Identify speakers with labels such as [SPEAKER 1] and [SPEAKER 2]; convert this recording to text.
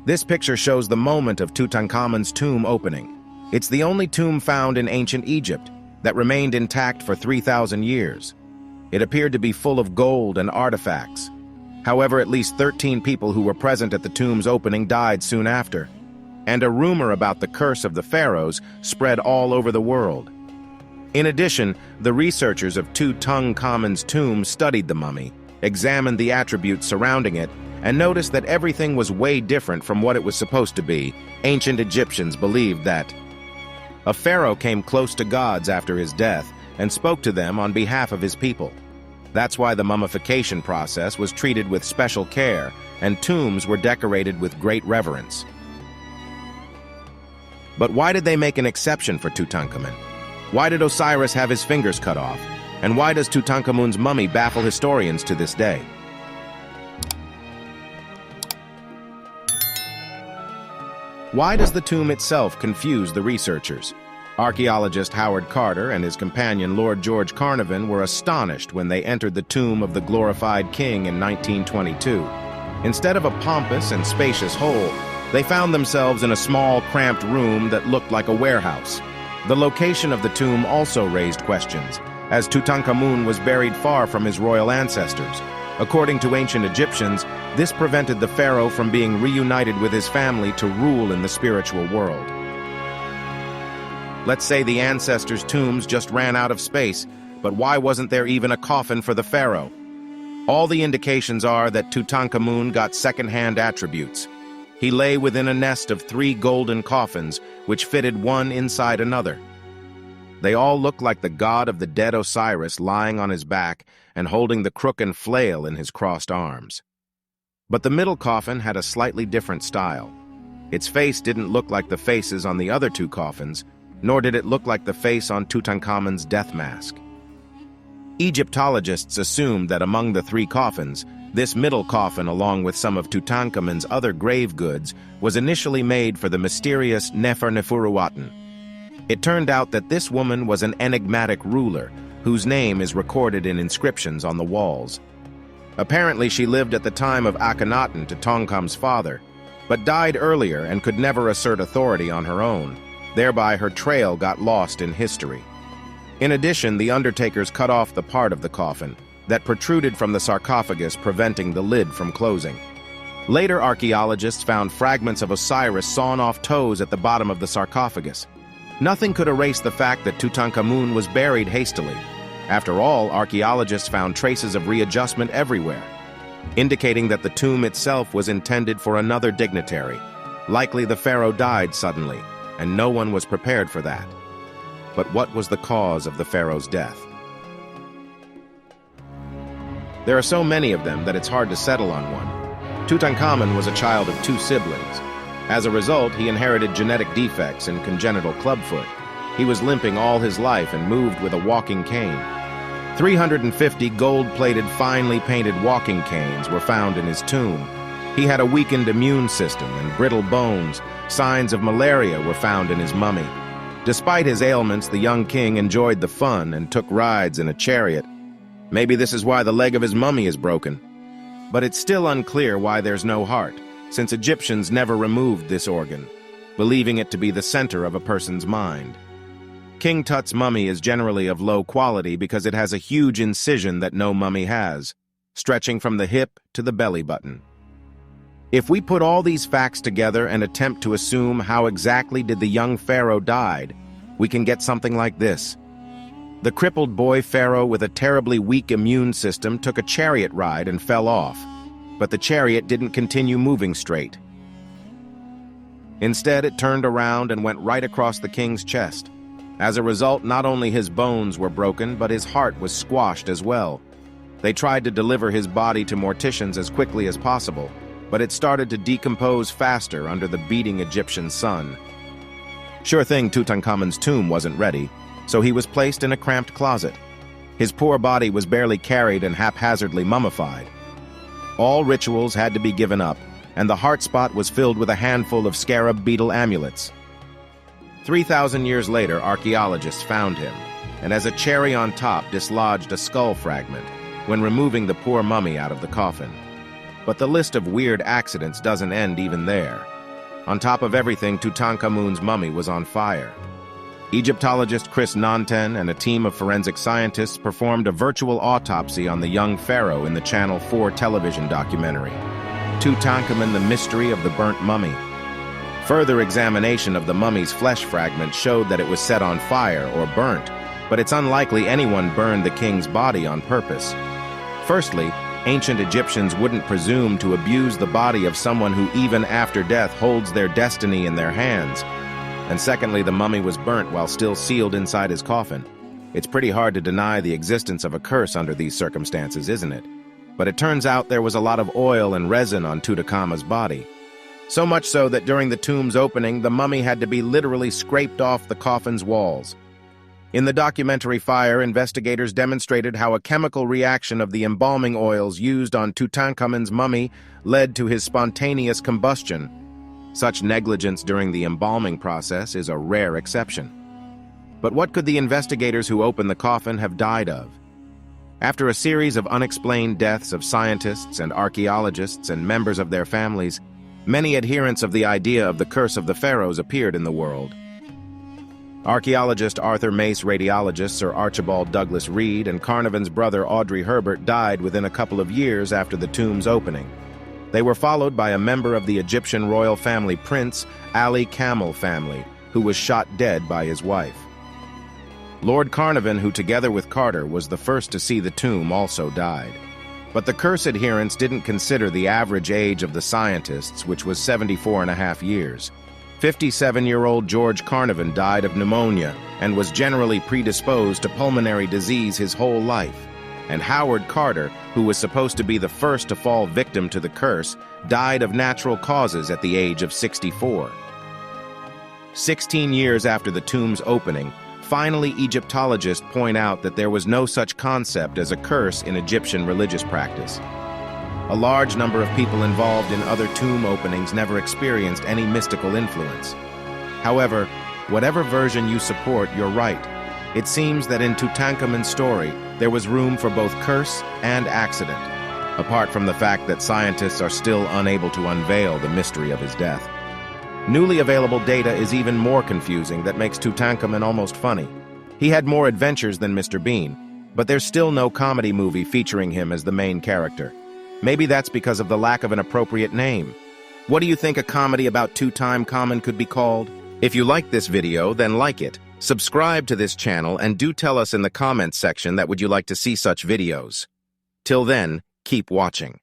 [SPEAKER 1] This picture shows the moment of Tutankhamun's tomb opening. It's the only tomb found in ancient Egypt that remained intact for 3,000 years. It appeared to be full of gold and artifacts. However, at least 13 people who were present at the tomb's opening died soon after, and a rumor about the curse of the pharaohs spread all over the world. In addition, the researchers of Tutankhamun's tomb studied the mummy, examined the attributes surrounding it, and noticed that everything was way different from what it was supposed to be. Ancient Egyptians believed that a pharaoh came close to gods after his death and spoke to them on behalf of his people. That's why the mummification process was treated with special care, and tombs were decorated with great reverence. But why did they make an exception for Tutankhamun? Why did Osiris have his fingers cut off? And why does Tutankhamun's mummy baffle historians to this day? Why does the tomb itself confuse the researchers? Archaeologist Howard Carter and his companion Lord George Carnarvon were astonished when they entered the tomb of the glorified king in 1922. Instead of a pompous and spacious hole, they found themselves in a small, cramped room that looked like a warehouse. The location of the tomb also raised questions, as Tutankhamun was buried far from his royal ancestors. According to ancient Egyptians, this prevented the pharaoh from being reunited with his family to rule in the spiritual world. Let's say the ancestors' tombs just ran out of space, but why wasn't there even a coffin for the pharaoh? All the indications are that Tutankhamun got second-hand attributes. He lay within a nest of 3 golden coffins, which fitted one inside another. They all look like the god of the dead Osiris lying on his back and holding the crook and flail in his crossed arms. But the middle coffin had a slightly different style. Its face didn't look like the faces on the other 2 coffins, nor did it look like the face on Tutankhamun's death mask. Egyptologists assumed that among the 3 coffins, this middle coffin, along with some of Tutankhamun's other grave goods, was initially made for the mysterious Nefer-Neferuaten. It turned out that this woman was an enigmatic ruler, whose name is recorded in inscriptions on the walls. Apparently, she lived at the time of Akhenaten, Tutankhamun's father, but died earlier and could never assert authority on her own. Thereby, her trail got lost in history. In addition, the undertakers cut off the part of the coffin that protruded from the sarcophagus, preventing the lid from closing. Later, archaeologists found fragments of Osiris sawn off toes at the bottom of the sarcophagus. Nothing could erase the fact that Tutankhamun was buried hastily. After all, archaeologists found traces of readjustment everywhere, indicating that the tomb itself was intended for another dignitary. Likely the pharaoh died suddenly, and no one was prepared for that. But what was the cause of the pharaoh's death? There are so many of them that it's hard to settle on one. Tutankhamun was a child of 2 siblings. As a result, he inherited genetic defects and congenital clubfoot. He was limping all his life and moved with a walking cane. 350 gold-plated, finely painted walking canes were found in his tomb. He had a weakened immune system and brittle bones. Signs of malaria were found in his mummy. Despite his ailments, the young king enjoyed the fun and took rides in a chariot. Maybe this is why the leg of his mummy is broken. But it's still unclear why there's no heart, since Egyptians never removed this organ, believing it to be the center of a person's mind. King Tut's mummy is generally of low quality because it has a huge incision that no mummy has, stretching from the hip to the belly button. If we put all these facts together and attempt to assume how exactly did the young pharaoh died, we can get something like this. The crippled boy pharaoh with a terribly weak immune system took a chariot ride and fell off, but the chariot didn't continue moving straight. Instead, it turned around and went right across the king's chest. As a result, not only his bones were broken, but his heart was squashed as well. They tried to deliver his body to morticians as quickly as possible, but it started to decompose faster under the beating Egyptian sun. Sure thing Tutankhamun's tomb wasn't ready, so he was placed in a cramped closet. His poor body was barely carried and haphazardly mummified. All rituals had to be given up, and the heart spot was filled with a handful of scarab beetle amulets. 3,000 years later, archaeologists found him, and as a cherry on top, dislodged a skull fragment when removing the poor mummy out of the coffin. But the list of weird accidents doesn't end even there. On top of everything, Tutankhamun's mummy was on fire. Egyptologist Chris Nanten and a team of forensic scientists performed a virtual autopsy on the young pharaoh in the Channel 4 television documentary, Tutankhamun: The Mystery of the Burnt Mummy. Further examination of the mummy's flesh fragments showed that it was set on fire or burnt, but it's unlikely anyone burned the king's body on purpose. Firstly, ancient Egyptians wouldn't presume to abuse the body of someone who even after death holds their destiny in their hands. And secondly, the mummy was burnt while still sealed inside his coffin. It's pretty hard to deny the existence of a curse under these circumstances, isn't it? But it turns out there was a lot of oil and resin on Tutankhamun's body. So much so that during the tomb's opening, the mummy had to be literally scraped off the coffin's walls. In the documentary Fire, investigators demonstrated how a chemical reaction of the embalming oils used on Tutankhamun's mummy led to his spontaneous combustion. Such negligence during the embalming process is a rare exception. But what could the investigators who opened the coffin have died of? After a series of unexplained deaths of scientists and archaeologists and members of their families, many adherents of the idea of the curse of the pharaohs appeared in the world. Archaeologist Arthur Mace, radiologist Sir Archibald Douglas Reed, and Carnarvon's brother Audrey Herbert died within a couple of years after the tomb's opening. They were followed by a member of the Egyptian royal family Prince Ali Camel family, who was shot dead by his wife. Lord Carnarvon, who together with Carter was the first to see the tomb, also died. But the curse adherents didn't consider the average age of the scientists, which was 74.5 years. 57-year-old George Carnarvon died of pneumonia and was generally predisposed to pulmonary disease his whole life. And Howard Carter, who was supposed to be the first to fall victim to the curse, died of natural causes at the age of 64. 16 years after the tomb's opening, finally Egyptologists point out that there was no such concept as a curse in Egyptian religious practice. A large number of people involved in other tomb openings never experienced any mystical influence. However, whatever version you support, you're right. It seems that in Tutankhamun's story, there was room for both curse and accident, apart from the fact that scientists are still unable to unveil the mystery of his death. Newly available data is even more confusing that makes Tutankhamun almost funny. He had more adventures than Mr. Bean, but there's still no comedy movie featuring him as the main character. Maybe that's because of the lack of an appropriate name. What do you think a comedy about Tutankhamun could be called? If you liked this video, then like it. Subscribe to this channel and do tell us in the comments section that would you like to see such videos. Till then, keep watching.